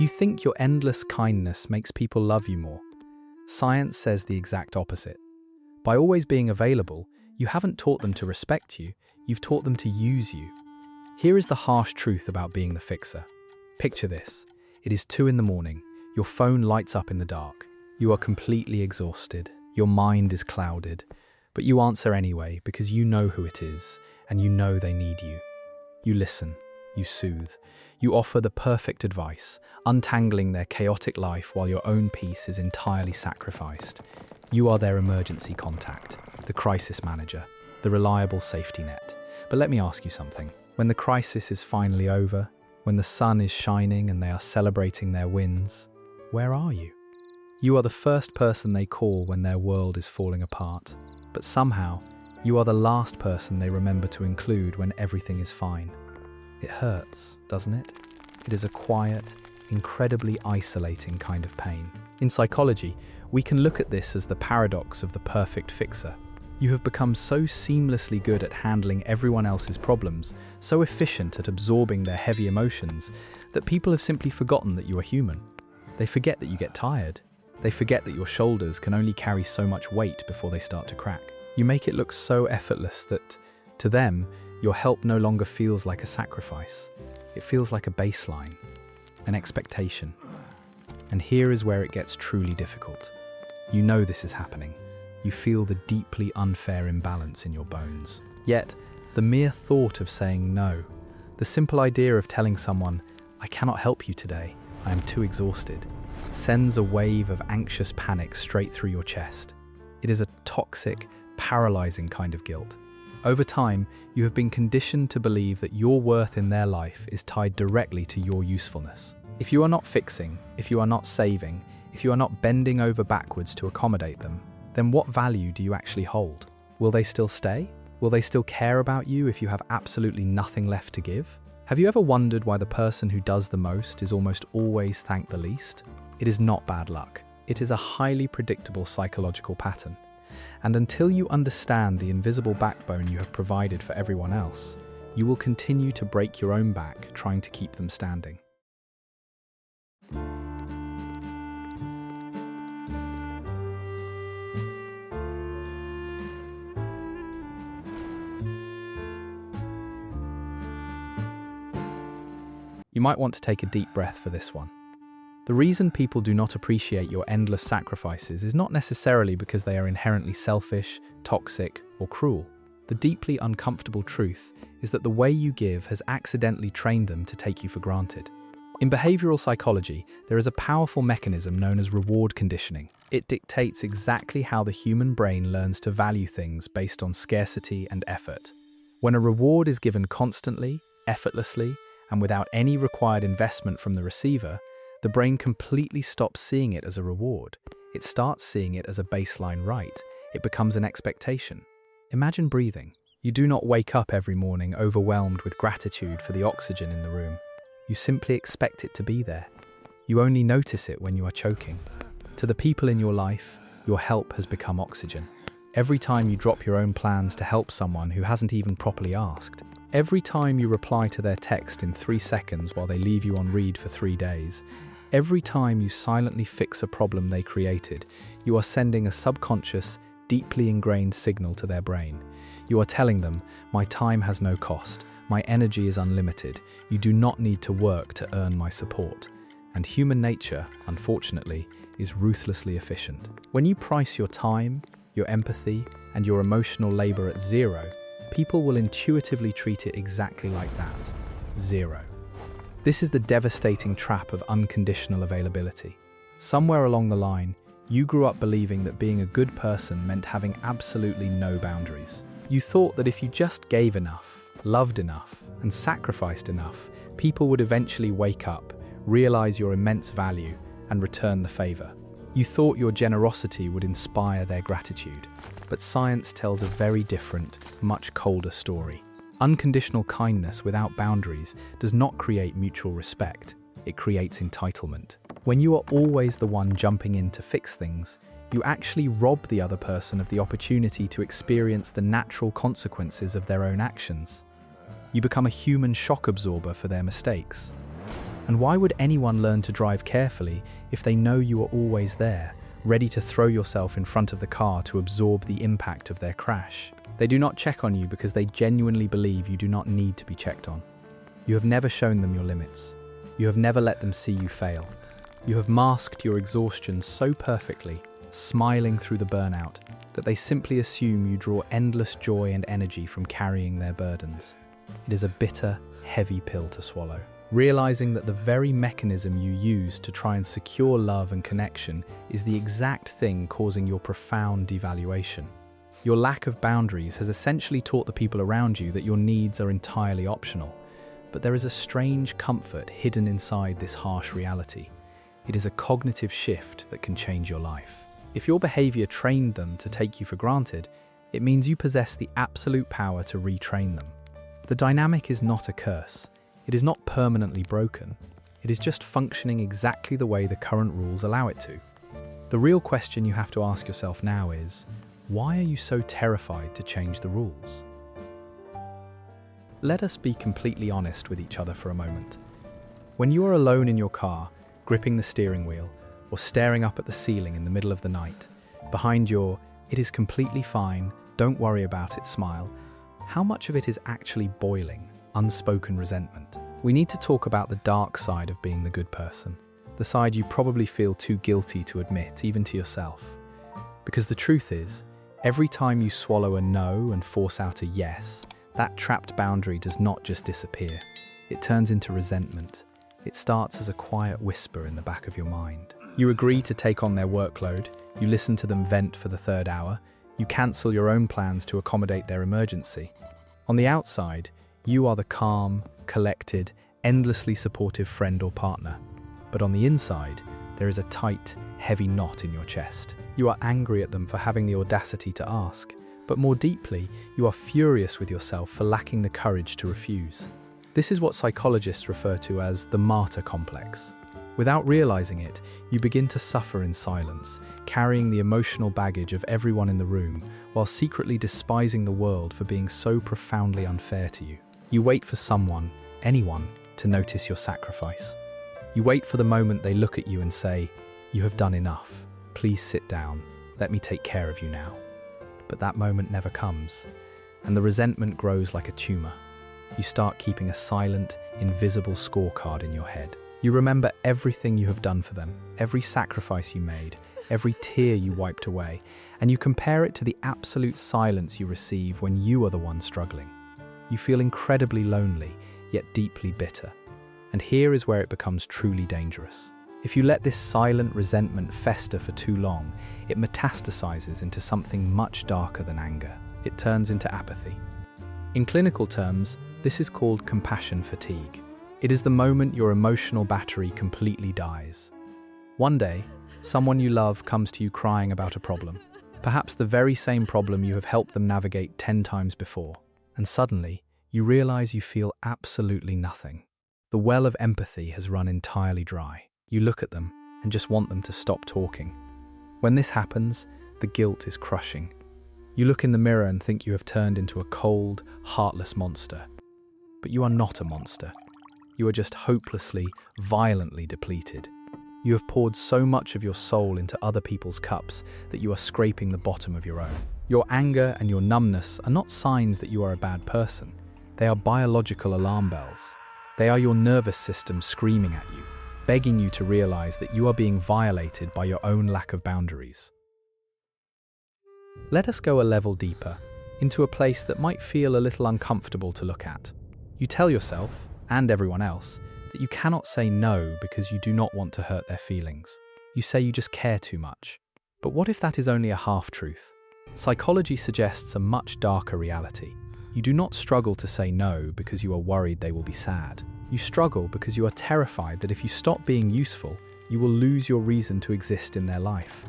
You think your endless kindness makes people love you more. Science says the exact opposite. By always being available, you haven't taught them to respect you, you've taught them to use you. Here is the harsh truth about being the fixer. Picture this. It is 2 a.m, your phone lights up in the dark. You are completely exhausted, your mind is clouded, but you answer anyway because you know who it is and you know they need you. You listen, you soothe, you offer the perfect advice, untangling their chaotic life while your own peace is entirely sacrificed. You are their emergency contact, the crisis manager, the reliable safety net. But let me ask you something. When the crisis is finally over, when the sun is shining and they are celebrating their wins, where are you? You are the first person they call when their world is falling apart, but somehow, you are the last person they remember to include when everything is fine. It hurts, doesn't it? It is a quiet, incredibly isolating kind of pain. In psychology, we can look at this as the paradox of the perfect fixer. You have become so seamlessly good at handling everyone else's problems, so efficient at absorbing their heavy emotions, that people have simply forgotten that you are human. They forget that you get tired. They forget that your shoulders can only carry so much weight before they start to crack. You make it look so effortless that, to them, your help no longer feels like a sacrifice. It feels like a baseline, an expectation. And here is where it gets truly difficult. You know this is happening. You feel the deeply unfair imbalance in your bones. Yet, the mere thought of saying no, the simple idea of telling someone, "I cannot help you today, I am too exhausted," sends a wave of anxious panic straight through your chest. It is a toxic, paralyzing kind of guilt. Over time, you have been conditioned to believe that your worth in their life is tied directly to your usefulness. If you are not fixing, if you are not saving, if you are not bending over backwards to accommodate them, then what value do you actually hold? Will they still stay? Will they still care about you if you have absolutely nothing left to give? Have you ever wondered why the person who does the most is almost always thanked the least? It is not bad luck. It is a highly predictable psychological pattern. And until you understand the invisible backbone you have provided for everyone else, you will continue to break your own back trying to keep them standing. You might want to take a deep breath for this one. The reason people do not appreciate your endless sacrifices is not necessarily because they are inherently selfish, toxic, or cruel. The deeply uncomfortable truth is that the way you give has accidentally trained them to take you for granted. In behavioral psychology, there is a powerful mechanism known as reward conditioning. It dictates exactly how the human brain learns to value things based on scarcity and effort. When a reward is given constantly, effortlessly, and without any required investment from the receiver, the brain completely stops seeing it as a reward. It starts seeing it as a baseline right. It becomes an expectation. Imagine breathing. You do not wake up every morning overwhelmed with gratitude for the oxygen in the room. You simply expect it to be there. You only notice it when you are choking. To the people in your life, your help has become oxygen. Every time you drop your own plans to help someone who hasn't even properly asked, every time you reply to their text in 3 seconds while they leave you on read for 3 days, every time you silently fix a problem they created, you are sending a subconscious, deeply ingrained signal to their brain. You are telling them, "My time has no cost, my energy is unlimited, you do not need to work to earn my support." And human nature, unfortunately, is ruthlessly efficient. When you price your time, your empathy, and your emotional labor at 0, people will intuitively treat it exactly like that. 0. This is the devastating trap of unconditional availability. Somewhere along the line, you grew up believing that being a good person meant having absolutely no boundaries. You thought that if you just gave enough, loved enough, and sacrificed enough, people would eventually wake up, realize your immense value, and return the favor. You thought your generosity would inspire their gratitude. But science tells a very different, much colder story. Unconditional kindness without boundaries does not create mutual respect. It creates entitlement. When you are always the one jumping in to fix things, you actually rob the other person of the opportunity to experience the natural consequences of their own actions. You become a human shock absorber for their mistakes. And why would anyone learn to drive carefully if they know you are always there, ready to throw yourself in front of the car to absorb the impact of their crash? They do not check on you because they genuinely believe you do not need to be checked on. You have never shown them your limits. You have never let them see you fail. You have masked your exhaustion so perfectly, smiling through the burnout, that they simply assume you draw endless joy and energy from carrying their burdens. It is a bitter, heavy pill to swallow. Realizing that the very mechanism you use to try and secure love and connection is the exact thing causing your profound devaluation. Your lack of boundaries has essentially taught the people around you that your needs are entirely optional. But there is a strange comfort hidden inside this harsh reality. It is a cognitive shift that can change your life. If your behavior trained them to take you for granted, it means you possess the absolute power to retrain them. The dynamic is not a curse. It is not permanently broken. It is just functioning exactly the way the current rules allow it to. The real question you have to ask yourself now is, why are you so terrified to change the rules? Let us be completely honest with each other for a moment. When you are alone in your car, gripping the steering wheel, or staring up at the ceiling in the middle of the night, behind your "it is completely fine, don't worry about it" smile, how much of it is actually boiling, unspoken resentment? We need to talk about the dark side of being the good person, the side you probably feel too guilty to admit, even to yourself. Because the truth is, every time you swallow a no and force out a yes, that trapped boundary does not just disappear. It turns into resentment. It starts as a quiet whisper in the back of your mind. You agree to take on their workload, you listen to them vent for the third hour, you cancel your own plans to accommodate their emergency. On the outside, you are the calm, collected, endlessly supportive friend or partner. But on the inside, there is a tight, heavy knot in your chest. You are angry at them for having the audacity to ask, but more deeply, you are furious with yourself for lacking the courage to refuse. This is what psychologists refer to as the martyr complex. Without realizing it, you begin to suffer in silence, carrying the emotional baggage of everyone in the room, while secretly despising the world for being so profoundly unfair to you. You wait for someone, anyone, to notice your sacrifice. You wait for the moment they look at you and say, "You have done enough. Please sit down. Let me take care of you now." But that moment never comes, and the resentment grows like a tumor. You start keeping a silent, invisible scorecard in your head. You remember everything you have done for them, every sacrifice you made, every tear you wiped away, and you compare it to the absolute silence you receive when you are the one struggling. You feel incredibly lonely, yet deeply bitter. And here is where it becomes truly dangerous. If you let this silent resentment fester for too long, it metastasizes into something much darker than anger. It turns into apathy. In clinical terms, this is called compassion fatigue. It is the moment your emotional battery completely dies. One day, someone you love comes to you crying about a problem, perhaps the very same problem you have helped them navigate 10 times before, and suddenly, you realize you feel absolutely nothing. The well of empathy has run entirely dry. You look at them and just want them to stop talking. When this happens, the guilt is crushing. You look in the mirror and think you have turned into a cold, heartless monster. But you are not a monster. You are just hopelessly, violently depleted. You have poured so much of your soul into other people's cups that you are scraping the bottom of your own. Your anger and your numbness are not signs that you are a bad person. They are biological alarm bells. They are your nervous system screaming at you, begging you to realize that you are being violated by your own lack of boundaries. Let us go a level deeper, into a place that might feel a little uncomfortable to look at. You tell yourself, and everyone else, that you cannot say no because you do not want to hurt their feelings. You say you just care too much. But what if that is only a half-truth? Psychology suggests a much darker reality. You do not struggle to say no because you are worried they will be sad. You struggle because you are terrified that if you stop being useful, you will lose your reason to exist in their life.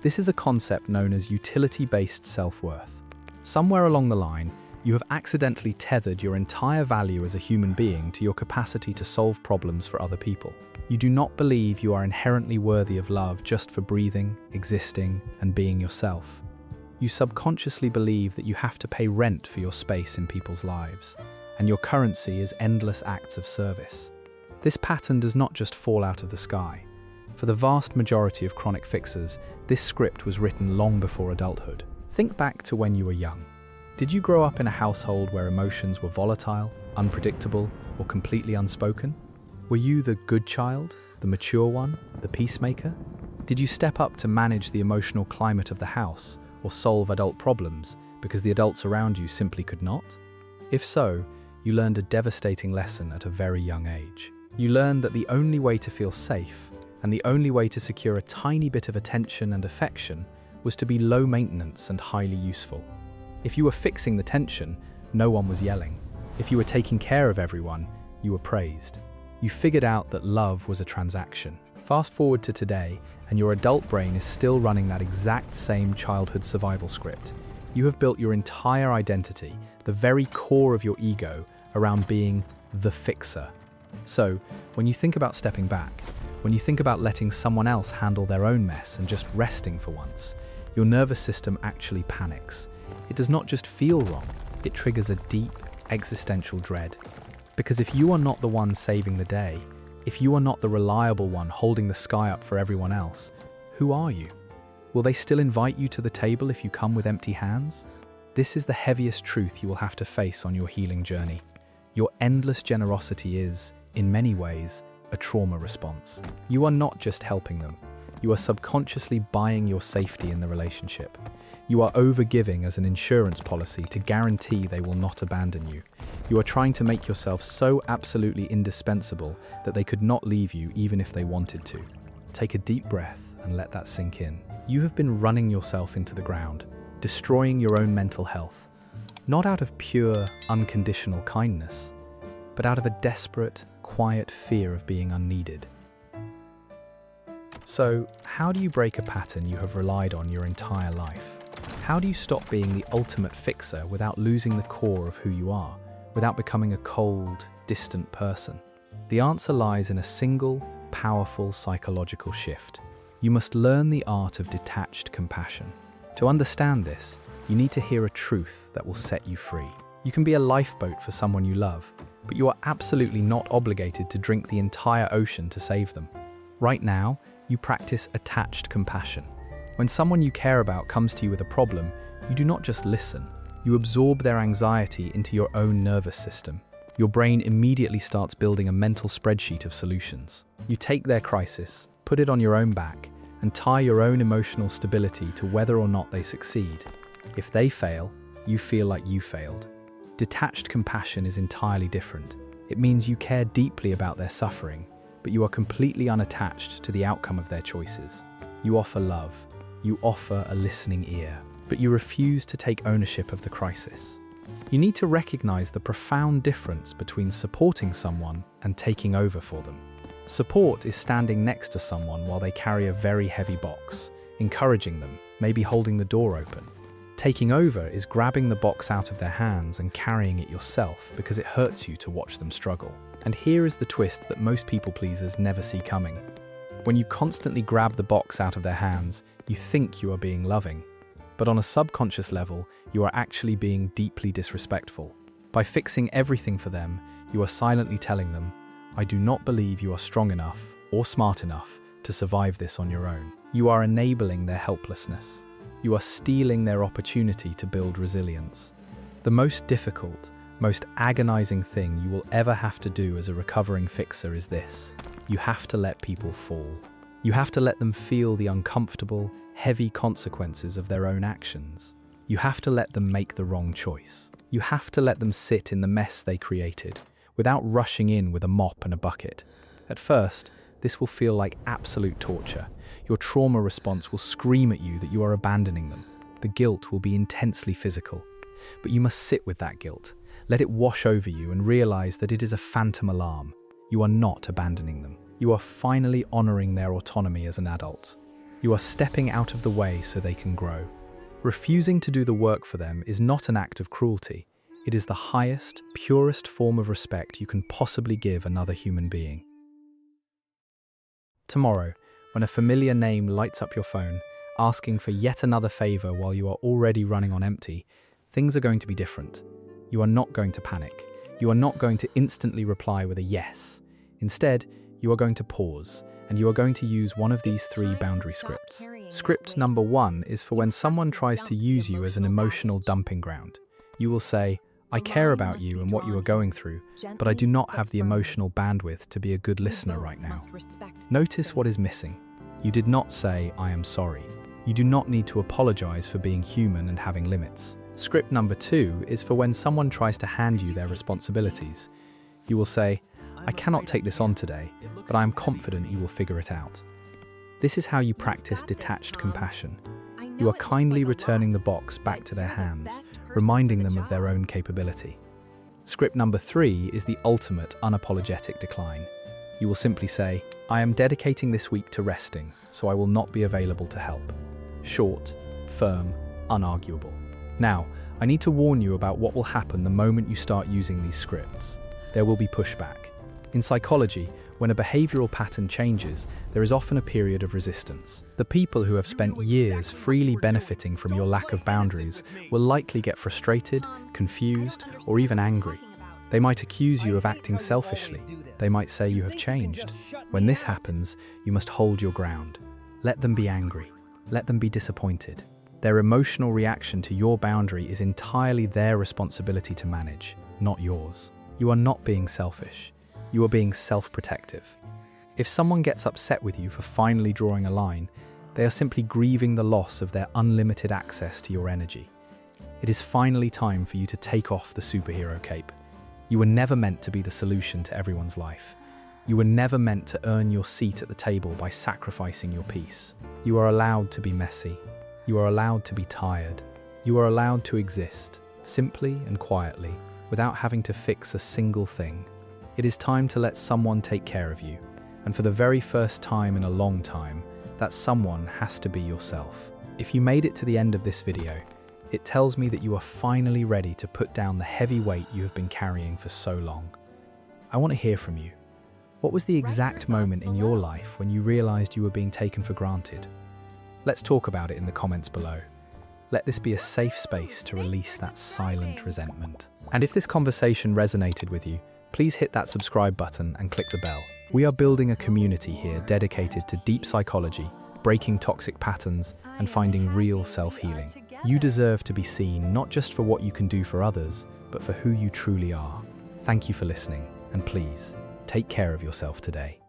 This is a concept known as utility-based self-worth. Somewhere along the line, you have accidentally tethered your entire value as a human being to your capacity to solve problems for other people. You do not believe you are inherently worthy of love just for breathing, existing, and being yourself. You subconsciously believe that you have to pay rent for your space in people's lives, and your currency is endless acts of service. This pattern does not just fall out of the sky. For the vast majority of chronic fixers, this script was written long before adulthood. Think back to when you were young. Did you grow up in a household where emotions were volatile, unpredictable, or completely unspoken? Were you the good child, the mature one, the peacemaker? Did you step up to manage the emotional climate of the house or solve adult problems because the adults around you simply could not? If so, you learned a devastating lesson at a very young age. You learned that the only way to feel safe and the only way to secure a tiny bit of attention and affection was to be low maintenance and highly useful. If you were fixing the tension, no one was yelling. If you were taking care of everyone, you were praised. You figured out that love was a transaction. Fast forward to today, and your adult brain is still running that exact same childhood survival script. You have built your entire identity, the very core of your ego, around being the fixer. So, when you think about stepping back, when you think about letting someone else handle their own mess and just resting for once, your nervous system actually panics. It does not just feel wrong, it triggers a deep, existential dread. Because if you are not the one saving the day, if you are not the reliable one holding the sky up for everyone else, who are you? Will they still invite you to the table if you come with empty hands? This is the heaviest truth you will have to face on your healing journey. Your endless generosity is, in many ways, a trauma response. You are not just helping them. You are subconsciously buying your safety in the relationship. You are overgiving as an insurance policy to guarantee they will not abandon you. You are trying to make yourself so absolutely indispensable that they could not leave you even if they wanted to. Take a deep breath and let that sink in. You have been running yourself into the ground, destroying your own mental health, not out of pure, unconditional kindness, but out of a desperate, quiet fear of being unneeded. So, how do you break a pattern you have relied on your entire life? How do you stop being the ultimate fixer without losing the core of who you are, without becoming a cold, distant person? The answer lies in a single, powerful psychological shift. You must learn the art of detached compassion. To understand this, you need to hear a truth that will set you free. You can be a lifeboat for someone you love, but you are absolutely not obligated to drink the entire ocean to save them. Right now, you practice attached compassion. When someone you care about comes to you with a problem, you do not just listen. You absorb their anxiety into your own nervous system. Your brain immediately starts building a mental spreadsheet of solutions. You take their crisis, put it on your own back, and tie your own emotional stability to whether or not they succeed. If they fail, you feel like you failed. Detached compassion is entirely different. It means you care deeply about their suffering, but you are completely unattached to the outcome of their choices. You offer love, you offer a listening ear, but you refuse to take ownership of the crisis. You need to recognize the profound difference between supporting someone and taking over for them. Support is standing next to someone while they carry a very heavy box, encouraging them, maybe holding the door open. Taking over is grabbing the box out of their hands and carrying it yourself because it hurts you to watch them struggle. And here is the twist that most people pleasers never see coming. When you constantly grab the box out of their hands, you think you are being loving. But on a subconscious level, you are actually being deeply disrespectful. By fixing everything for them, you are silently telling them, I do not believe you are strong enough or smart enough to survive this on your own. You are enabling their helplessness. You are stealing their opportunity to build resilience. The most difficult, most agonizing thing you will ever have to do as a recovering fixer is this. You have to let people fall. You have to let them feel the uncomfortable, heavy consequences of their own actions. You have to let them make the wrong choice. You have to let them sit in the mess they created, without rushing in with a mop and a bucket. At first, this will feel like absolute torture. Your trauma response will scream at you that you are abandoning them. The guilt will be intensely physical. But you must sit with that guilt. Let it wash over you and realize that it is a phantom alarm. You are not abandoning them. You are finally honoring their autonomy as an adult. You are stepping out of the way so they can grow. Refusing to do the work for them is not an act of cruelty. It is the highest, purest form of respect you can possibly give another human being. Tomorrow, when a familiar name lights up your phone, asking for yet another favor while you are already running on empty, things are going to be different. You are not going to panic. You are not going to instantly reply with a yes. Instead, you are going to pause, and you are going to use one of these 3 boundary scripts. Script number 1 is for when someone tries to use you as an emotional dumping ground. You will say, "I care about you and what you are going through, but I do not have the emotional bandwidth to be a good listener right now." Notice what is missing. You did not say, "I am sorry." You do not need to apologize for being human and having limits. Script number 2 is for when someone tries to hand you their responsibilities. You will say, "I cannot take this on today, but I am confident you will figure it out." This is how you practice detached compassion. You are kindly returning the box back to their hands, reminding them of their own capability. Script number 3 is the ultimate unapologetic decline. You will simply say, "I am dedicating this week to resting, so I will not be available to help." Short, firm, unarguable. Now, I need to warn you about what will happen the moment you start using these scripts. There will be pushback. In psychology, when a behavioral pattern changes, there is often a period of resistance. The people who have spent years freely benefiting from your lack of boundaries will likely get frustrated, confused, or even angry. They might accuse you of acting selfishly. They might say you have changed. When this happens, you must hold your ground. Let them be angry. Let them be disappointed. Their emotional reaction to your boundary is entirely their responsibility to manage, not yours. You are not being selfish. You are being self-protective. If someone gets upset with you for finally drawing a line, they are simply grieving the loss of their unlimited access to your energy. It is finally time for you to take off the superhero cape. You were never meant to be the solution to everyone's life. You were never meant to earn your seat at the table by sacrificing your peace. You are allowed to be messy. You are allowed to be tired. You are allowed to exist, simply and quietly, without having to fix a single thing. It is time to let someone take care of you, and for the very first time in a long time, that someone has to be yourself. If you made it to the end of this video, it tells me that you are finally ready to put down the heavy weight you have been carrying for so long. I want to hear from you. What was the exact moment in your life when you realized you were being taken for granted? Let's talk about it in the comments below. Let this be a safe space to release that silent resentment. And if this conversation resonated with you, please hit that subscribe button and click the bell. We are building a community here dedicated to deep psychology, breaking toxic patterns, and finding real self-healing. You deserve to be seen not just for what you can do for others, but for who you truly are. Thank you for listening, and please, take care of yourself today.